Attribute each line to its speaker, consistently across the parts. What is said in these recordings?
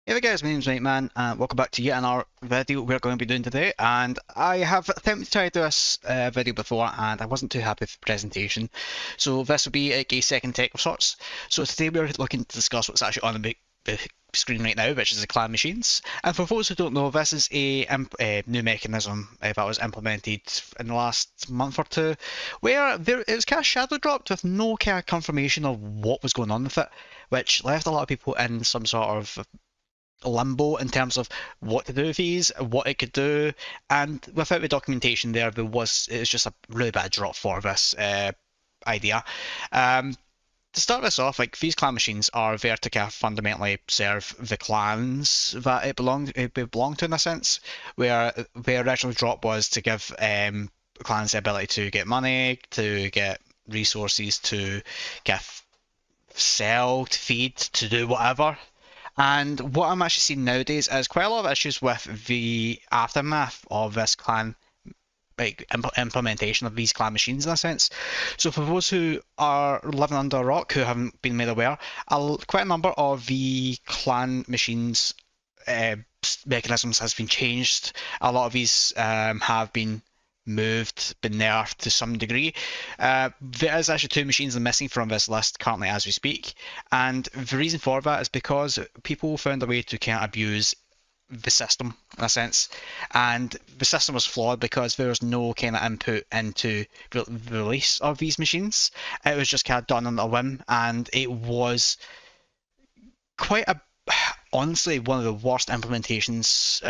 Speaker 1: Hey there guys, my name's Mightman and welcome back to yet another video we're going to be doing today. And I have attempted to try to do this video before and I wasn't too happy with the presentation. So this will be a second take of sorts. So today we're looking to discuss what's actually on the screen right now, which is the clan machines. And for those who don't know, this is a new mechanism that was implemented in the last month or two, where it was kind of shadow dropped with no kind of confirmation of what was going on with it, which left a lot of people in some sort of limbo in terms of what to do with these, what it could do, and without the documentation it was just a really bad drop for this idea. To start this off, like these clan machines are there to kind of fundamentally serve the clans that it belong to in a sense, where the original drop was to give clans the ability to get money, to get resources, to get sell, to feed, to do whatever. And what I'm actually seeing nowadays is quite a lot of issues with the aftermath of this clan, like implementation of these clan machines in a sense. So for those who are living under a rock who haven't been made aware, quite a number of the clan machines mechanisms has been changed. A lot of these have been moved, been nerfed to some degree. There is actually two machines missing from this list currently as we speak, and the reason for that is because people found a way to kind of abuse the system in a sense, and the system was flawed because there was no kind of input into the release of these machines. It was just kind of done on a whim, and it was quite a honestly one of the worst implementations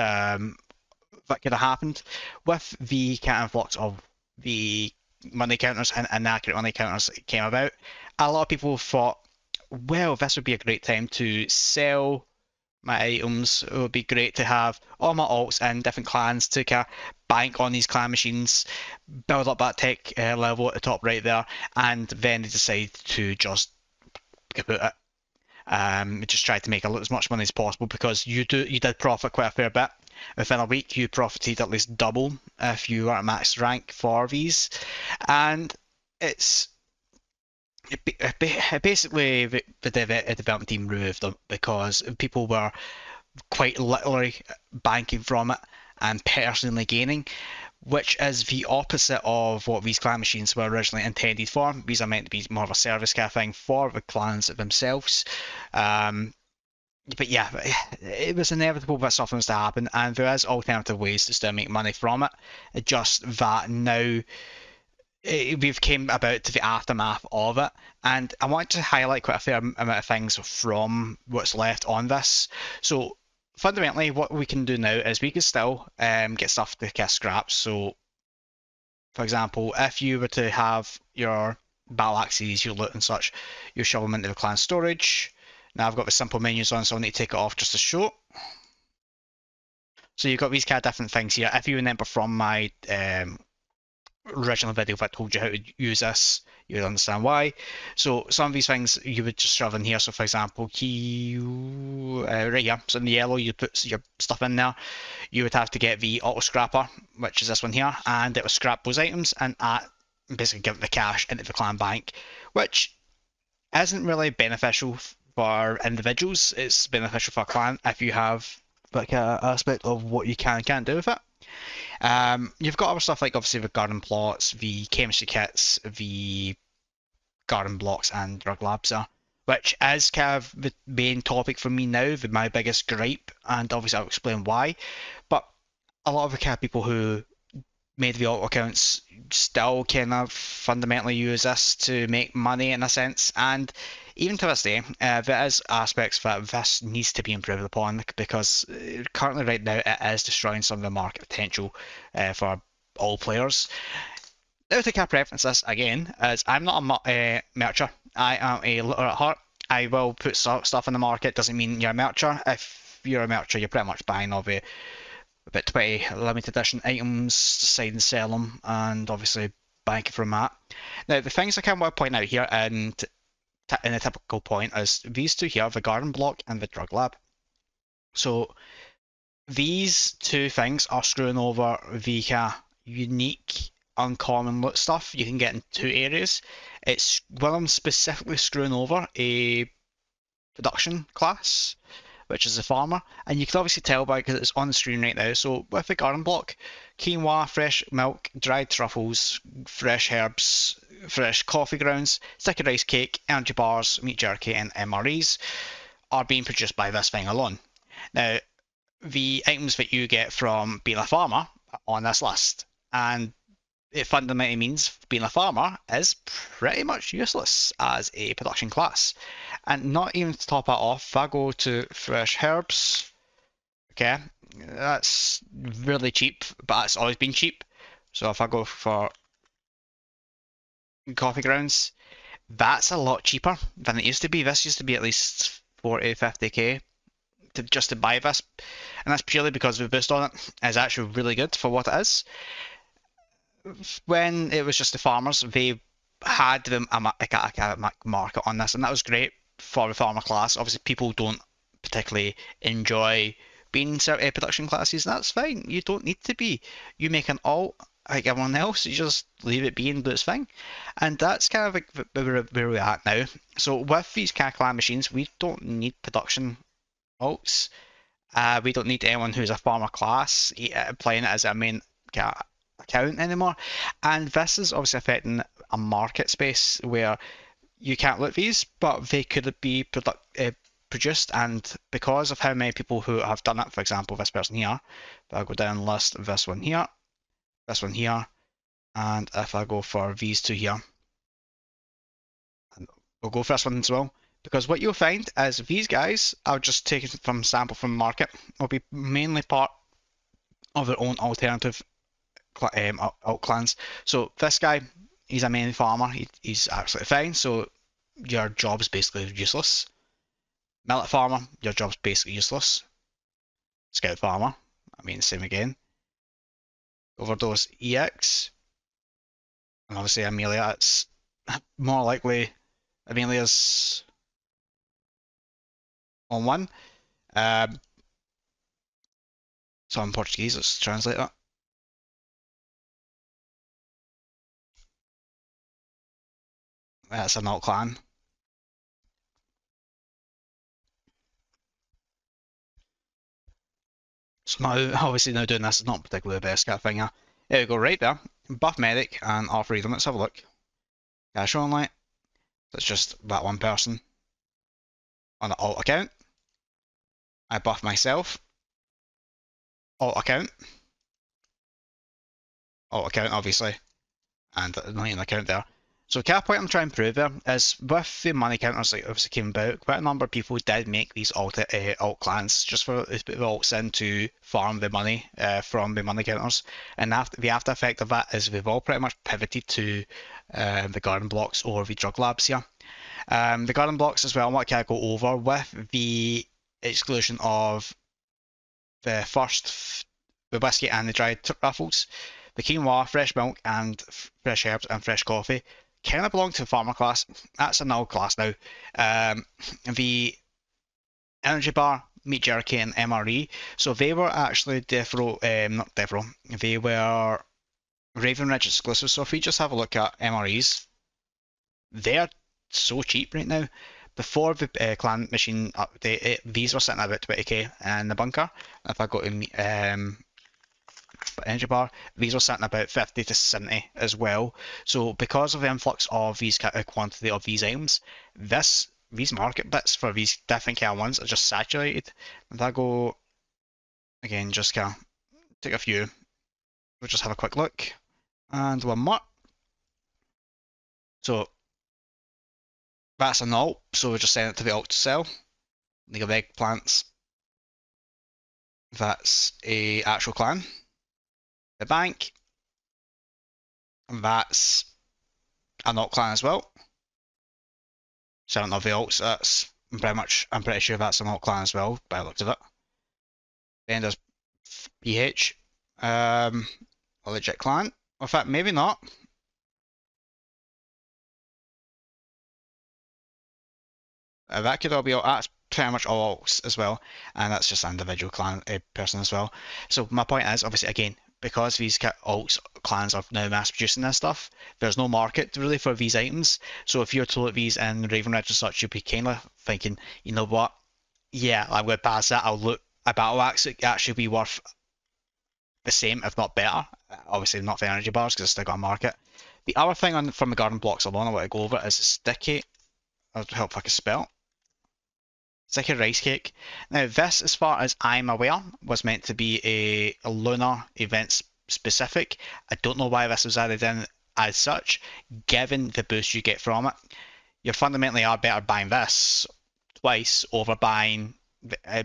Speaker 1: that could have happened with the kind of influx of the money counters and inaccurate money counters that came about. A lot of people thought, well, this would be a great time to sell my items. It would be great to have all my alts in different clans to kind of bank on these clan machines, build up that tech level at the top right there, and then they decide to just kaput it. Just try to make as much money as possible because you did profit quite a fair bit. Within a week, you profited at least double if you are at max rank for these, and it's basically the development team removed them because people were quite literally banking from it and personally gaining, which is the opposite of what these clan machines were originally intended for. These are meant to be more of a service kind of thing for the clans themselves. But yeah, it was inevitable that something was to happen, and there is alternative ways to still make money from it. Just that now we've came about to the aftermath of it, and I want to highlight quite a fair amount of things from what's left on this. So fundamentally, what we can do now is we can still get stuff to get scraps. So, for example, if you were to have your battle axes, your loot and such, you shove them into the clan storage. Now I've got the simple menus on, so I'll need to take it off just to show. So you've got these kind of different things here. If you remember from my original video, if I told you how to use this, you would understand why. So some of these things you would just shove in here. So for example, key right here. So in the yellow, you put your stuff in there. You would have to get the auto scrapper, which is this one here, and it will scrap those items and basically give the cash into the clan bank, which isn't really beneficial for individuals. It's beneficial for a clan if you have like an aspect of what you can and can't do with it. You've got other stuff like obviously the garden plots, the chemistry kits, the garden blocks, and drug labs are, which is kind of the main topic for me now, my biggest gripe, and obviously I'll explain why. But a lot of the kind of people who made the auto accounts still kind of fundamentally use this to make money in a sense, and even to this day, there is aspects that this needs to be improved upon because currently right now it is destroying some of the market potential for all players. Now to kind of preference this again, as I'm not a mercher, I am a looter at heart. I will put stuff in the market, doesn't mean you're a mercher. If you're a mercher, you're pretty much buying all the about 20 limited edition items, decide and sell them, and obviously banking from that. Now, the things I kind of want to point out here, and in a typical point, is these two here, the garden block and the drug lab. So these two things are screwing over the unique, uncommon loot stuff you can get in two areas. It's one of them specifically screwing over a production class, which is the farmer, and you can obviously tell by because it's on the screen right now. So with the garden block, quinoa, fresh milk, dried truffles, fresh herbs, fresh coffee grounds, sticky rice cake, energy bars, meat jerky, and MREs are being produced by this thing alone. Now, the items that you get from being a farmer are on this list, and it fundamentally means being a farmer is pretty much useless as a production class. And not even to top it off, if I go to fresh herbs, okay, that's really cheap, but it's always been cheap. So if I go for coffee grounds, that's a lot cheaper than it used to be. This used to be at least 40, 50k just to buy this, and that's purely because the boost on it is actually really good for what it is. When it was just the farmers, they had a market on this, and that was great for the farmer class. Obviously, people don't particularly enjoy being in certain production classes, and that's fine. You don't need to be. You make an alt like everyone else, you just leave it be and do its thing. And that's kind of like where we're at now. So with these clan machines, we don't need production alts. We don't need anyone who's a farmer class playing it as a main account anymore. And this is obviously affecting a market space where you can't loot these, but they could be produced. And because of how many people who have done it, for example, this person here, if I go down and list this one here, and if I go for these two here, and we'll go for this one as well. Because what you'll find is these guys are just taken from sample from the market, will be mainly part of their own alternative alt clans. So this guy, he's a main farmer, he's absolutely fine, so your job's basically useless. Millet farmer, your job's basically useless. Scout farmer, I mean same again. Overdose EX, and obviously Amelia, it's more likely Amelia's on one. So in Portuguese, let's translate that. That's an alt clan. So now, obviously now doing this is not particularly the best kind of thing here. There we go, right there. Buff medic and all freedom, let's have a look. Cash only. That's just that one person on the alt account. I buff myself. Alt account obviously, and not even account there. So the point I'm trying to prove there is with the money counters that obviously came about, quite a number of people did make these alt clans just for the alts in to farm the money from the money counters. And the after effect of that is we've all pretty much pivoted to the garden blocks or the drug labs here. The garden blocks as well, I want to go over with the exclusion of the whiskey and the dried truffles, the quinoa, fresh milk, and fresh herbs and fresh coffee kind of belong to the farmer class. That's a null class now. The energy bar, meat jerky, and MRE. So they were actually not Defro. They were Raven Ridge exclusive. So if we just have a look at MREs, they're so cheap right now. Before the clan machine update, these were sitting at about 20k in the bunker. If I go to energy bar, these were sitting about 50 to 70 as well. So because of the influx of these quantity of these items, these market bits for these different kind of ones are just saturated. If I go again, just kind of take a few, we'll just have a quick look, and one more. So that's an alt, so we'll just send it to the alt to sell. League of Eggplants. That's a actual clan. The bank. That's an alt clan as well. Selling of the alts. That's I'm pretty sure that's an alt clan as well by the looks of it. Then there's PH. A legit clan. In fact, maybe not. That could all be that's pretty much all alts as well, and that's just an individual clan person as well. So my point is, obviously, again, because these alts clans are now mass producing this stuff, there's no market really for these items. So if you're to look at these in Raven Ridge and such, you'll be kind of thinking, you know what, yeah, I'm going to pass that. I'll look a battle axe actually be worth the same, if not better. Obviously, not for energy bars because it's still got a market. The other thing on from the garden blocks alone I want to go over is sticky. I'll help if I can spell. Sticky rice cake. Now, this, as far as I'm aware, was meant to be a lunar event specific. I don't know why this was added in as such, given the boost you get from it. You fundamentally are better buying this twice over buying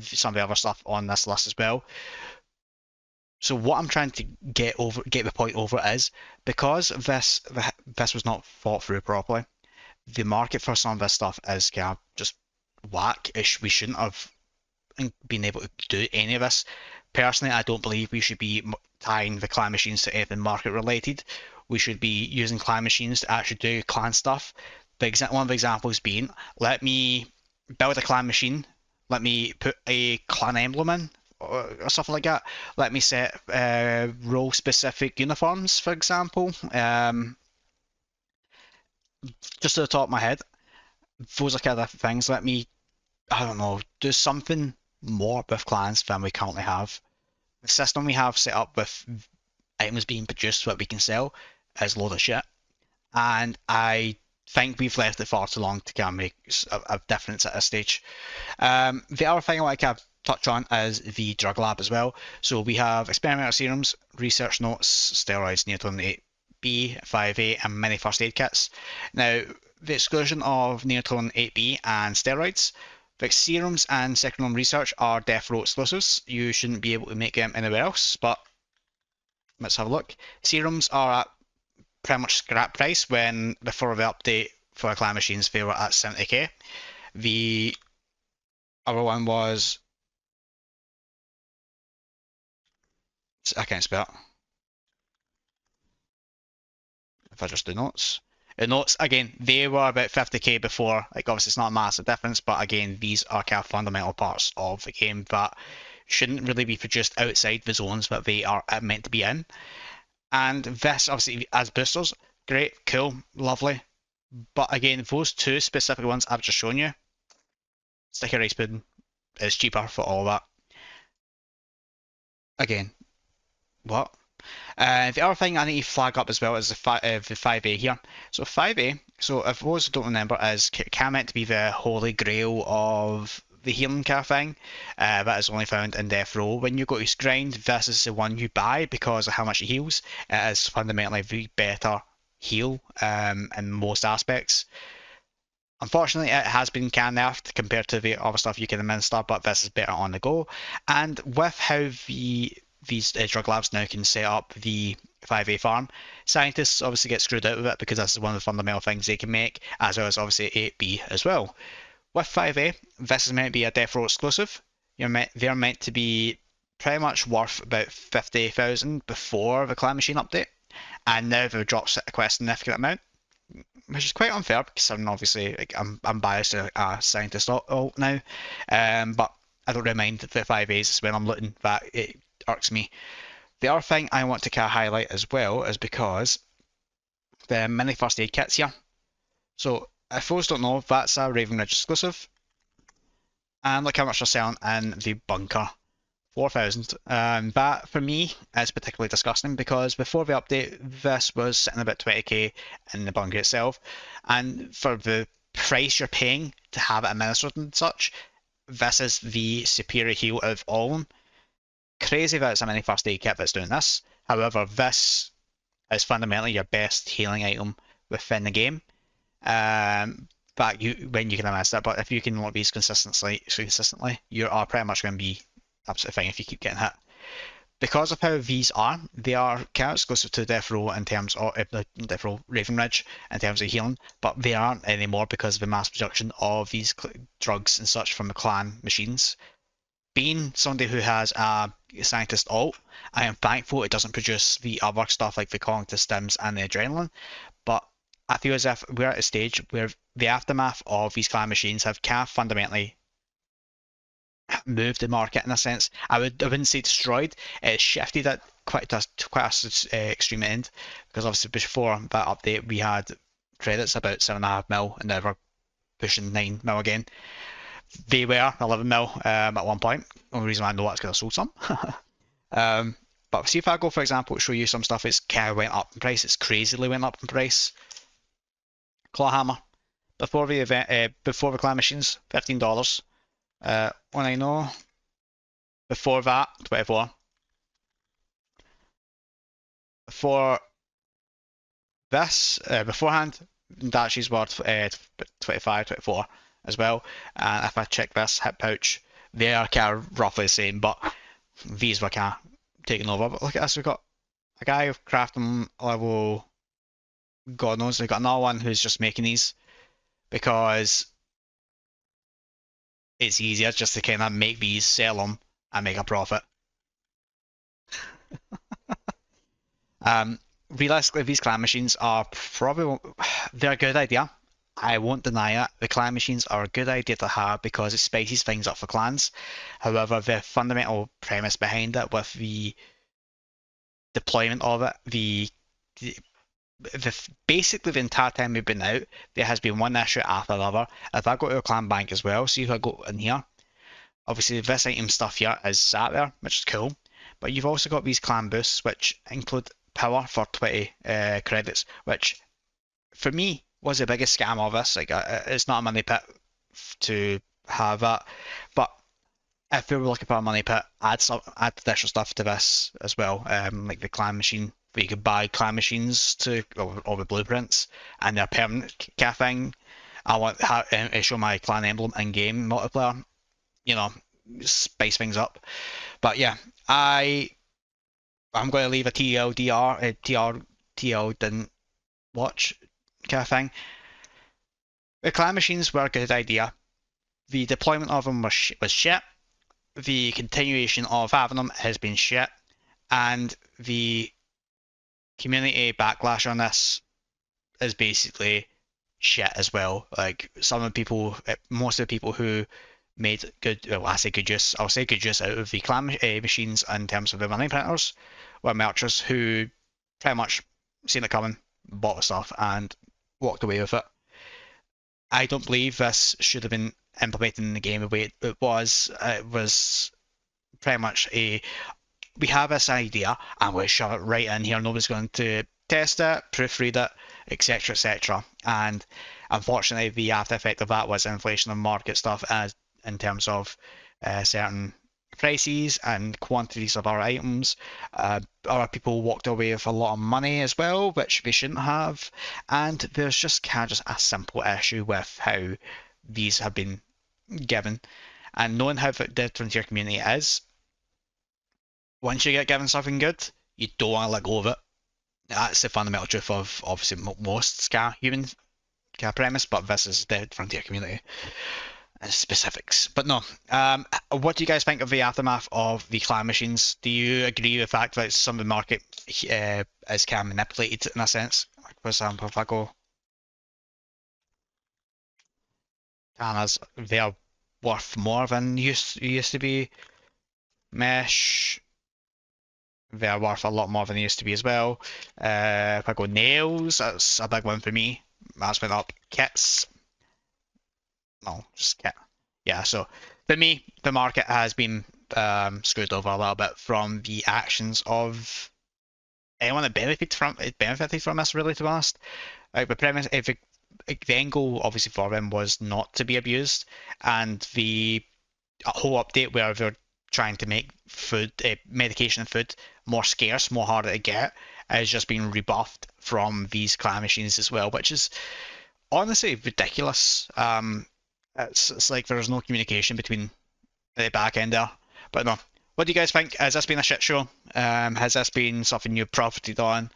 Speaker 1: some of the other stuff on this list as well. So what I'm trying to get the point over is because this was not thought through properly. The market for some of this stuff is kind of just whack. We shouldn't have been able to do any of this. Personally, I don't believe we should be tying the clan machines to anything market related. We should be using clan machines to actually do clan stuff. One of the examples being, let me build a clan machine, let me put a clan emblem in, or something like that. Let me set role specific uniforms, for example. Just to the top of my head, those are kind of different things. Let me, I don't know, do something more with clans than we currently have. The system we have set up with items being produced that we can sell is a load of shit. And I think we've left it far too long to kind of make a difference at this stage. The other thing I want to kind of touch on is the drug lab as well. So we have experimental serums, research notes, steroids, neotonin 8B, 5A, and many first aid kits. Now, the exclusion of neotonin 8B and steroids, the serums and second room research are death row exclusives. You shouldn't be able to make them anywhere else, but let's have a look. Serums are at pretty much scrap price when before the update for clan machines they were at 70k. The other one was, I can't spell it. If I just do notes. The notes, again, they were about 50k before. Like, obviously, it's not a massive difference, but again, these are kind of fundamental parts of the game that shouldn't really be produced outside the zones that they are meant to be in. And this, obviously, as boosters, great, cool, lovely. But again, those two specific ones I've just shown you, Sticky Rice Pudding is cheaper for all that. Again, what? The other thing I need to flag up as well is the 5A here. So 5A, so if those who don't remember, is kind of meant to be the holy grail of the healing kind of thing that is only found in Death Row. When you go to grind, this is the one you buy because of how much it heals. It is fundamentally the better heal in most aspects. Unfortunately, it has been kind of nerfed compared to the other stuff you can administer, but this is better on the go. And with how these drug labs now can set up the 5A farm, scientists obviously get screwed out of it because this is one of the fundamental things they can make, as well as obviously 8B as well. With 5A, this is meant to be a Death Row exclusive. They're meant to be pretty much worth about 50,000 before the Clan Machine update, and now they've dropped quite a significant amount, which is quite unfair because I'm obviously like, I'm biased to a scientist alt now, but I don't really mind the 5As when I'm looting that it irks me. The other thing I want to kind of highlight as well is because the mini first aid kits here. So if those don't know, that's a Raven Ridge exclusive, and look how much they're selling in the bunker. 4,000. That for me is particularly disgusting because before the update, this was sitting about 20k in the bunker itself, and for the price you're paying to have it administered and such, this is the superior heal out of all of them. Crazy that it's a mini first aid kit that's doing this. However, this is fundamentally your best healing item within the game. But when you can administer it, but if you can not these consistently, you are pretty much going to be absolutely fine if you keep getting hit. Because of how these are, they are kind of exclusive to Death Row in terms of Death Row Raven Ridge in terms of healing, but they aren't anymore because of the mass production of these drugs and such from the clan machines. Being somebody who has a scientist alt, I am thankful it doesn't produce the other stuff like the cognitive stims and the adrenaline, but I feel as if we're at a stage where the aftermath of these clan machines have kind of fundamentally moved the market in a sense. I wouldn't say destroyed. It's shifted at quite an extreme end because obviously before that update we had credits about 7.5 mil and now we're pushing 9 mil again. They were 11 mil at one point. Only reason I know that's because I sold some. But see if I go, for example, show you some stuff, it's kind of went up in price. It's crazily went up in price. Claw hammer before the event, before the clan machines, $15. When I know before that, 24. For this, beforehand, Dachi's worth 25, 24 as well. And if I check this hip pouch, they are kind of roughly the same, but these were kind of taken over. But look at this, we've got a guy who's crafting level, God knows, we've got another one who's just making these because it's easier just to kind of make these, sell them, and make a profit. Realistically, these clan machines are probably, they're a good idea. I won't deny it. The clan machines are a good idea to have because it spices things up for clans. However, the fundamental premise behind it with the deployment of it, basically the entire time we've been out, there has been one issue after another. If I go to a clan bank as well, see if I go in here, obviously this item stuff here is sat there, which is cool. But you've also got these clan boosts, which include power for 20 credits, which for me was the biggest scam of this. Like, it's not a money pit to have that, but if we were looking for a money pit, add additional stuff to this as well, like the clan machine, where you could buy clan machines to all the blueprints, and they're permanent kind of thing. I want to show my clan emblem in game multiplayer, you know, spice things up. But yeah, I'm going to leave a TL didn't watch kind of thing. The clan machines were a good idea. The deployment of them was shit. The continuation of having them has been shit. And the community backlash on this is basically shit as well. Like, some of the people, most of the people who made good, well, I'll say good use out of the clan machines in terms of the money printers were merchants who pretty much seen it coming, bought the stuff, and walked away with it. I don't believe this should have been implemented in the game the way it was. It was pretty much we have this idea and we'll shove it right in here. Nobody's going to test it, proofread it, etc., etc. And unfortunately, the after effect of that was inflation of market stuff, as in terms of certain prices and quantities of our items. Other people walked away with a lot of money as well, which they shouldn't have. And there's just kind of just a simple issue with how these have been given. And knowing how the Frontier community is, once you get given something good, you don't want to let go of it. That's the fundamental truth of obviously most human premise, but this is the Frontier community specifics. But no, what do you guys think of the aftermath of the clan machines? Do you agree with the fact that some of the market is kind of manipulated in a sense? Like, for example, if I go Tana's, they're worth more than used to be. Mesh, they're worth a lot more than they used to be as well. If I go nails, that's a big one for me. That's went up. Kits, no, just kit. Yeah, so for me, the market has been screwed over a little bit from the actions of anyone that benefited from this, really, to be honest. Like, the premise, if the end goal obviously for them was not to be abused, and the whole update where they're trying to make food, medication and food more scarce, more harder to get, is just being rebuffed from these clan machines as well, which is honestly ridiculous. It's like there's no communication between the back end there. But no, what do you guys think? Has this been a shit show? Has this been something you profited on?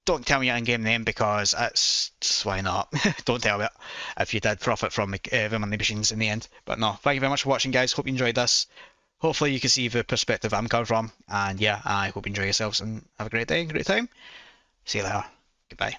Speaker 1: Don't tell me your in-game name, because why not? Don't tell me it if you did profit from the money machines in the end. But no, thank you very much for watching, guys. Hope you enjoyed this. Hopefully you can see the perspective I'm coming from. And yeah, I hope you enjoy yourselves and have a great day, great time. See you later. Goodbye.